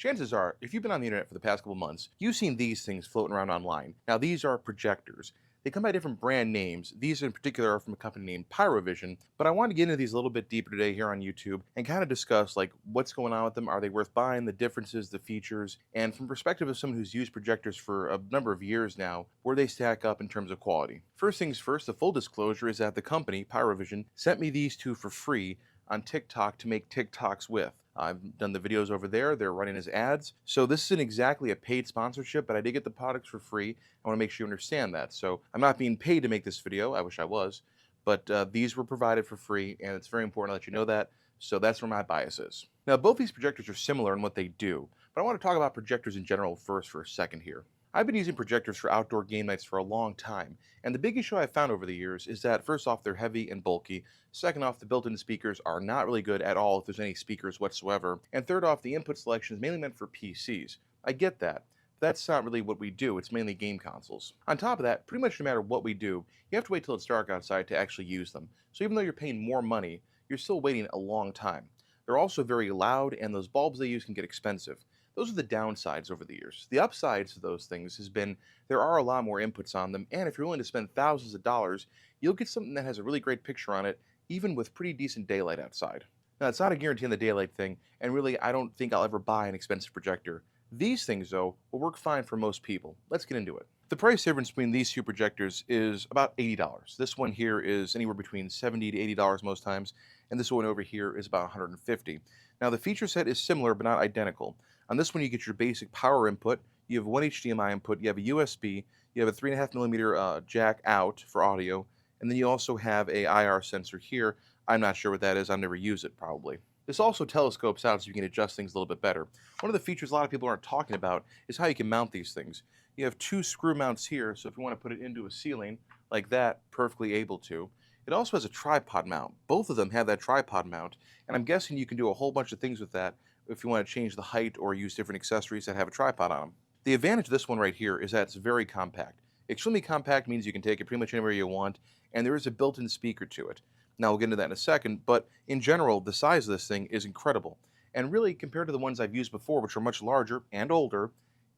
Chances are, if you've been on the internet for the past couple months, you've seen these things floating around online. Now, these are projectors. They come by different brand names. These in particular are from a company named Pyrovision, but I want to get into these a little bit deeper today here on YouTube and kind of discuss like what's going on with them. Are they worth buying, the differences, the features, and from perspective of someone who's used projectors for a number of years now, where they stack up in terms of quality. First things first, the full disclosure is that the company, Pyrovision, sent me these two for free on TikTok to make TikToks with. I've done the videos over there. They're running as ads. So this isn't exactly a paid sponsorship, but I did get the products for free. I want to make sure you understand that. So I'm not being paid to make this video. I wish I was. But these were provided for free, and it's very important to let you know that. So that's where my bias is. Now, both these projectors are similar in what they do, but I want to talk about projectors in general first for a second here. I've been using projectors for outdoor game nights for a long time, and the big issue I've found over the years is that first off, they're heavy and bulky. Second off, the built-in speakers are not really good at all if there's any speakers whatsoever. And third off, the input selection is mainly meant for PCs. I get that. That's not really what we do. It's mainly game consoles. On top of that, pretty much no matter what we do, you have to wait till it's dark outside to actually use them. So even though you're paying more money, you're still waiting a long time. They're also very loud, and those bulbs they use can get expensive. Those are the downsides over the years. The upsides of those things has been there are a lot more inputs on them, and if you're willing to spend thousands of dollars, you'll get something that has a really great picture on it, even with pretty decent daylight outside. Now, it's not a guarantee on the daylight thing, and really, I don't think I'll ever buy an expensive projector. These things, though, will work fine for most people. Let's get into it. The price difference between these two projectors is about $80. This one here is anywhere between $70 to $80 most times, and this one over here is about $150. Now, the feature set is similar but not identical. On this one, you get your basic power input. You have one HDMI input, you have a USB, you have a 3.5mm jack out for audio, and then you also have a IR sensor here. I'm not sure what that is. I've never used it, probably. This also telescopes out so you can adjust things a little bit better. One of the features a lot of people aren't talking about is how you can mount these things. You have two screw mounts here, so if you want to put it into a ceiling like that, perfectly able to. It also has a tripod mount. Both of them have that tripod mount, and I'm guessing you can do a whole bunch of things with that if you want to change the height or use different accessories that have a tripod on them. The advantage of this one right here is that it's very compact. Extremely compact means you can take it pretty much anywhere you want, and there is a built-in speaker to it. Now we'll get into that in a second, but in general, the size of this thing is incredible. And really, compared to the ones I've used before, which are much larger and older,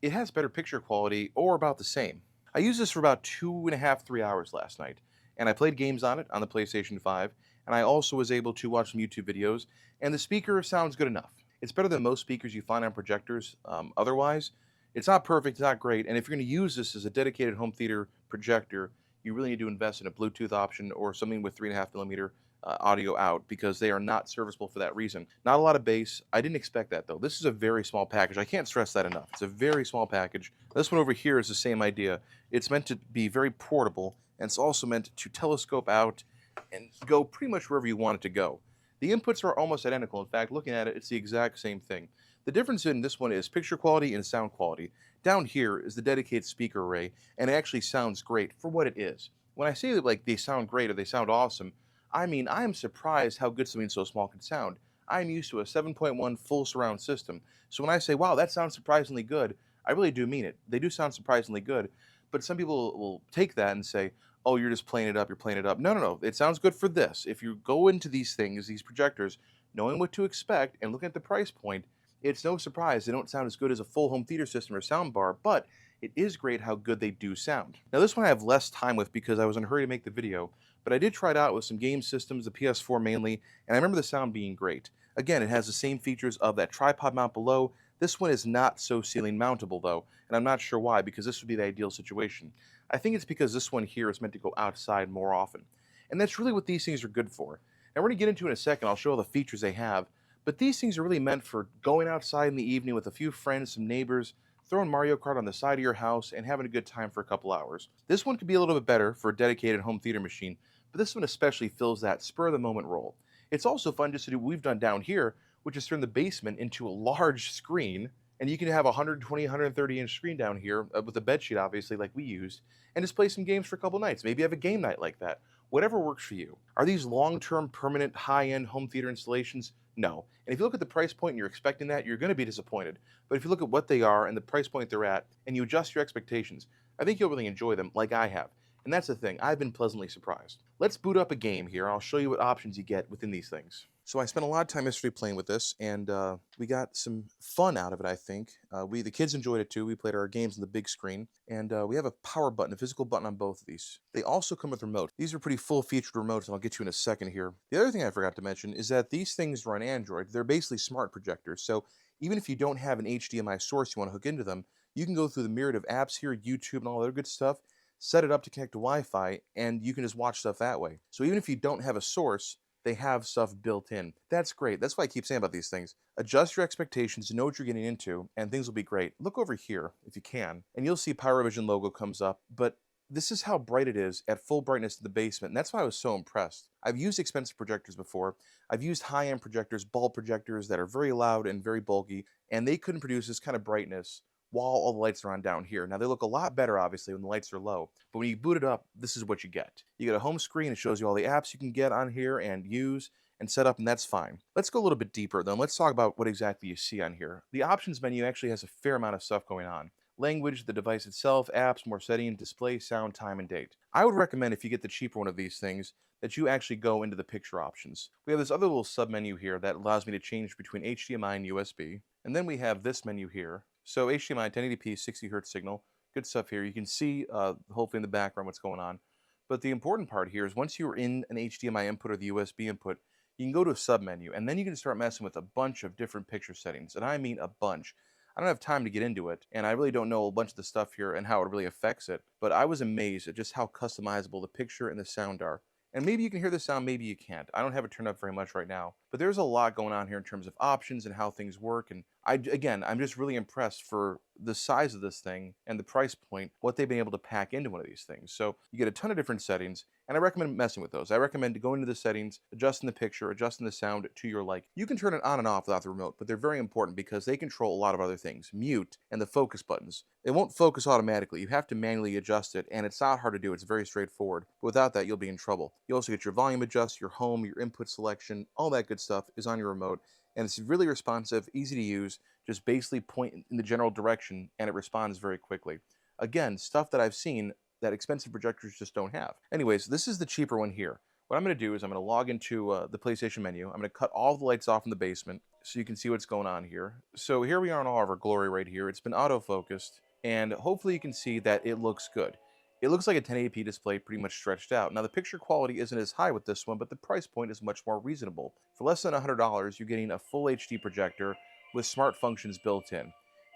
it has better picture quality or about the same. I used this for about 2.5, 3 hours last night, and I played games on it on the PlayStation 5, and I also was able to watch some YouTube videos, and the speaker sounds good enough. It's better than most speakers you find on projectors otherwise. It's not perfect, it's not great, and if you're going to use this as a dedicated home theater projector, you really need to invest in a Bluetooth option or something with 3.5mm audio out because they are not serviceable for that reason. Not a lot of bass. I didn't expect that though. This is a very small package. I can't stress that enough. It's a very small package. This one over here is the same idea. It's meant to be very portable, and it's also meant to telescope out and go pretty much wherever you want it to go. The inputs are almost identical. In fact, looking at it, it's the exact same thing. The difference in this one is picture quality and sound quality. Down here is the dedicated speaker array, and it actually sounds great for what it is. When I say that like they sound great or they sound awesome, I mean I am surprised how good something so small can sound. I'm used to a 7.1 full surround system, so when I say, wow, that sounds surprisingly good, I really do mean it. They do sound surprisingly good, but some people will take that and say, oh, you're just playing it up, you're playing it up. No, no, no, it sounds good for this. If you go into these things, these projectors, knowing what to expect and looking at the price point, it's no surprise they don't sound as good as a full home theater system or sound bar, but it is great how good they do sound. Now this one I have less time with because I was in a hurry to make the video, but I did try it out with some game systems, the PS4 mainly, and I remember the sound being great. Again, it has the same features of that tripod mount below. This one is not so ceiling mountable though, and I'm not sure why because this would be the ideal situation. I think it's because this one here is meant to go outside more often. And that's really what these things are good for. Now we're going to get into in a second, I'll show all the features they have, but these things are really meant for going outside in the evening with a few friends, some neighbors, throwing Mario Kart on the side of your house, and having a good time for a couple hours. This one could be a little bit better for a dedicated home theater machine, but this one especially fills that spur-of-the-moment role. It's also fun just to do what we've done down here, which is turn the basement into a large screen, and you can have a 120, 130-inch screen down here with a bedsheet, obviously, like we used, and just play some games for a couple nights. Maybe have a game night like that. Whatever works for you. Are these long-term, permanent, high-end home theater installations? No. And if you look at the price point and you're expecting that, you're going to be disappointed. But if you look at what they are and the price point they're at, and you adjust your expectations, I think you'll really enjoy them like I have. And that's the thing, I've been pleasantly surprised. Let's boot up a game here, and I'll show you what options you get within these things. So I spent a lot of time yesterday playing with this, and we got some fun out of it. I think the kids enjoyed it too. We played our games on the big screen, and we have a power button, a physical button on both of these. They also come with remotes. These are pretty full-featured remotes, and I'll get you in a second here. The other thing I forgot to mention is that these things run Android. They're basically smart projectors. So even if you don't have an HDMI source you want to hook into them, you can go through the myriad of apps here, YouTube, and all that other good stuff. Set it up to connect to Wi-Fi, and you can just watch stuff that way. So even if you don't have a source, they have stuff built in. That's great. That's why I keep saying about these things. Adjust your expectations, know what you're getting into, and things will be great. Look over here, if you can, and you'll see PyroVision logo comes up, but this is how bright it is at full brightness in the basement, and that's why I was so impressed. I've used expensive projectors before. I've used high-end projectors, bulb projectors that are very loud and very bulky, and they couldn't produce this kind of brightness while all the lights are on down here. Now, they look a lot better, obviously, when the lights are low, but when you boot it up, this is what you get. You get a home screen, it shows you all the apps you can get on here and use and set up, and that's fine. Let's go a little bit deeper, then. Let's talk about what exactly you see on here. The options menu actually has a fair amount of stuff going on. Language, the device itself, apps, more settings, display, sound, time, and date. I would recommend, if you get the cheaper one of these things, that you actually go into the picture options. We have this other little sub-menu here that allows me to change between HDMI and USB. And then we have this menu here. So HDMI, 1080p, 60 hertz signal. Good stuff here. You can see, hopefully in the background, what's going on. But the important part here is once you're in an HDMI input or the USB input, you can go to a sub-menu, and then you can start messing with a bunch of different picture settings. And I mean a bunch. I don't have time to get into it, and I really don't know a bunch of the stuff here and how it really affects it, but I was amazed at just how customizable the picture and the sound are. And maybe you can hear the sound, maybe you can't. I don't have it turned up very much right now, but there's a lot going on here in terms of options and how things work. And again, I'm just really impressed for the size of this thing and the price point, what they've been able to pack into one of these things. So you get a ton of different settings, and I recommend messing with those. I recommend going into the settings, adjusting the picture, adjusting the sound to your liking. You can turn it on and off without the remote, but they're very important because they control a lot of other things. Mute and the focus buttons. It won't focus automatically. You have to manually adjust it, and it's not hard to do. It's very straightforward. But without that, you'll be in trouble. You also get your volume adjust, your home, your input selection, all that good stuff is on your remote, and it's really responsive, easy to use. Just basically point in the general direction, and it responds very quickly. Again, stuff that I've seen that expensive projectors just don't have. Anyways, this is the cheaper one here. What I'm going to do is I'm going to log into the PlayStation menu. I'm going to cut all the lights off in the basement so you can see what's going on here. So here we are in all of our glory right here. It's been auto-focused, and hopefully you can see that it looks good. It looks like a 1080p display pretty much stretched out. Now, the picture quality isn't as high with this one, but the price point is much more reasonable. For less than $100, you're getting a full HD projector with smart functions built in.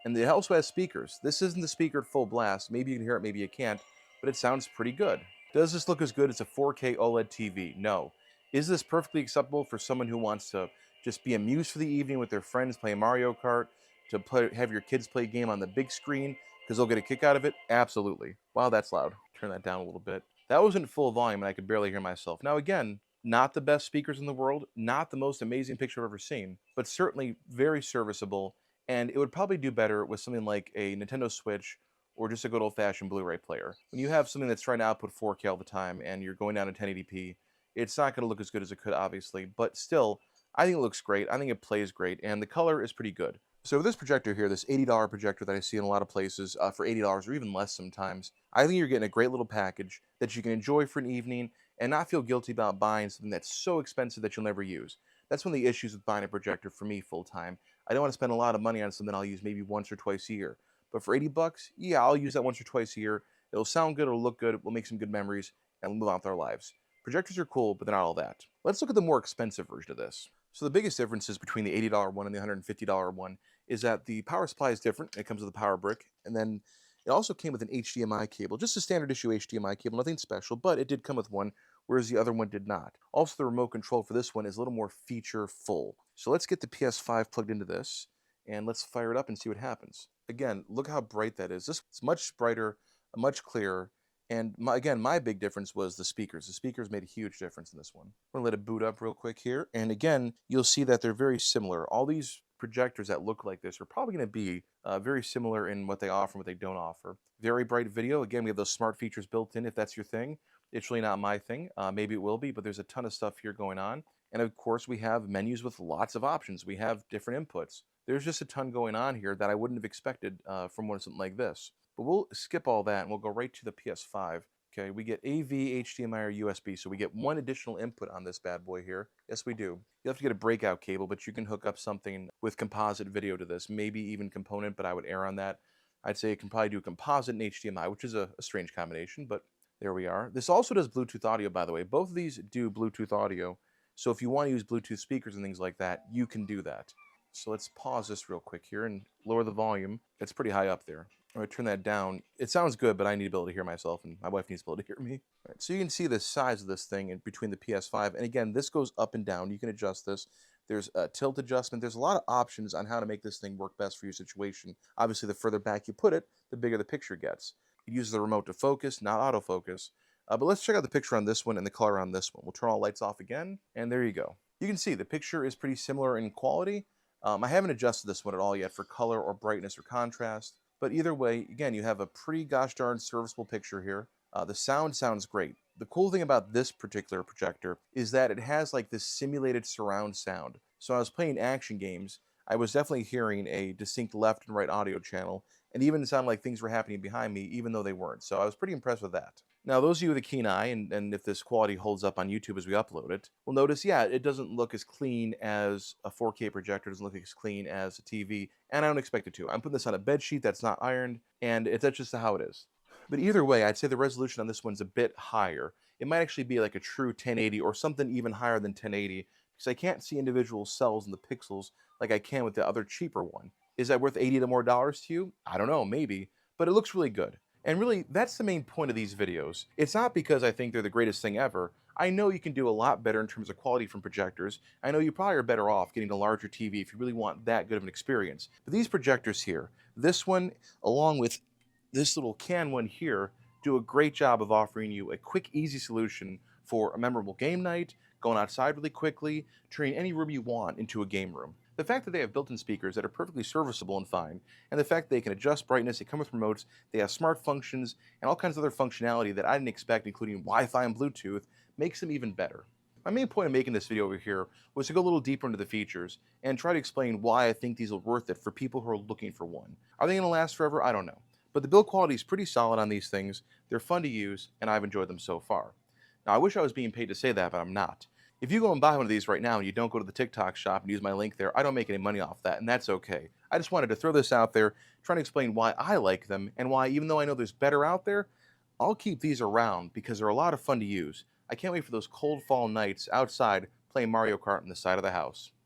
And it also has speakers. This isn't the speaker at full blast. Maybe you can hear it, maybe you can't, but it sounds pretty good. Does this look as good as a 4K OLED TV? No. Is this perfectly acceptable for someone who wants to just be amused for the evening with their friends playing Mario Kart, to have your kids play a game on the big screen because they'll get a kick out of it? Absolutely. Wow, that's loud. Turn that down a little bit. That wasn't full volume and I could barely hear myself. Now again, not the best speakers in the world, not the most amazing picture I've ever seen, but certainly very serviceable, and it would probably do better with something like a Nintendo Switch or just a good old-fashioned Blu-ray player. When you have something that's trying to output 4K all the time and you're going down to 1080p, it's not going to look as good as it could, obviously, but still, I think it looks great. I think it plays great, and the color is pretty good. So this projector here, this $80 projector that I see in a lot of places for $80 or even less sometimes, I think you're getting a great little package that you can enjoy for an evening and not feel guilty about buying something that's so expensive that you'll never use. That's one of the issues with buying a projector for me full time. I don't want to spend a lot of money on something I'll use maybe once or twice a year. But for 80 bucks, yeah, I'll use that once or twice a year. It'll sound good, it'll look good, we'll make some good memories, and we'll move on with our lives. Projectors are cool, but they're not all that. Let's look at the more expensive version of this. So the biggest differences between the $80 one and the $150 one is that the power supply is different. It comes with a power brick, and then it also came with an HDMI cable, just a standard issue HDMI cable, nothing special, but it did come with one, whereas the other one did not. Also, the remote control for this one is a little more feature-full. So let's get the PS5 plugged into this, and let's fire it up and see what happens. Again, look how bright that is. This is much brighter, much clearer, and again, my big difference was the speakers. The speakers made a huge difference in this one. We're gonna let it boot up real quick here, and again, you'll see that they're very similar. All these projectors that look like this are probably going to be very similar in what they offer and what they don't offer. Very bright video. Again, we have those smart features built in if that's your thing. It's really not my thing. Maybe it will be, but there's a ton of stuff here going on. And of course, we have menus with lots of options. We have different inputs. There's just a ton going on here that I wouldn't have expected from something like this. But we'll skip all that and we'll go right to the PS5. Okay, we get AV, HDMI, or USB, so we get one additional input on this bad boy here. Yes, we do. You have to get a breakout cable, but you can hook up something with composite video to this, maybe even component, but I would err on that. I'd say it can probably do composite and HDMI, which is a strange combination, but there we are. This also does Bluetooth audio, by the way. Both of these do Bluetooth audio, so if you want to use Bluetooth speakers and things like that, you can do that. So let's pause this real quick here and lower the volume. It's pretty high up there. I'm gonna turn that down. It sounds good, but I need to be able to hear myself, and my wife needs to be able to hear me. All right, so you can see the size of this thing in between the PS5, and again, this goes up and down. You can adjust this. There's a tilt adjustment. There's a lot of options on how to make this thing work best for your situation. Obviously, the further back you put it, the bigger the picture gets. You use the remote to focus, not autofocus. But let's check out the picture on this one and the color on this one. We'll turn all lights off again, and there you go. You can see the picture is pretty similar in quality. I haven't adjusted this one at all yet for color or brightness or contrast. But either way, again, you have a pretty gosh darn serviceable picture here. The sound sounds great. The cool thing about this particular projector is that it has like this simulated surround sound. So I was playing action games, I was definitely hearing a distinct left and right audio channel, and even sounded like things were happening behind me, even though they weren't. So I was pretty impressed with that. Now, those of you with a keen eye, and if this quality holds up on YouTube as we upload it, will notice, yeah, it doesn't look as clean as a 4K projector, doesn't look as clean as a TV, and I don't expect it to. I'm putting this on a bed sheet that's not ironed, and that's just how it is. But either way, I'd say the resolution on this one's a bit higher. It might actually be like a true 1080 or something even higher than 1080, because I can't see individual cells in the pixels like I can with the other cheaper one. Is that worth $80 more to you? I don't know, maybe, but it looks really good. And really, that's the main point of these videos. It's not because I think they're the greatest thing ever. I know you can do a lot better in terms of quality from projectors. I know you probably are better off getting a larger TV if you really want that good of an experience. But these projectors here, this one, along with this little can one here, do a great job of offering you a quick, easy solution for a memorable game night, going outside really quickly, turning any room you want into a game room. The fact that they have built-in speakers that are perfectly serviceable and fine, and the fact that they can adjust brightness, they come with remotes, they have smart functions, and all kinds of other functionality that I didn't expect, including Wi-Fi and Bluetooth, makes them even better. My main point of making this video over here was to go a little deeper into the features and try to explain why I think these are worth it for people who are looking for one. Are they going to last forever? I don't know. But the build quality is pretty solid on these things, they're fun to use, and I've enjoyed them so far. Now, I wish I was being paid to say that, but I'm not. If you go and buy one of these right now and you don't go to the TikTok shop and use my link there, I don't make any money off that, and that's okay. I just wanted to throw this out there, trying to explain why I like them, and why, even though I know there's better out there, I'll keep these around because they're a lot of fun to use. I can't wait for those cold fall nights outside playing Mario Kart on the side of the house.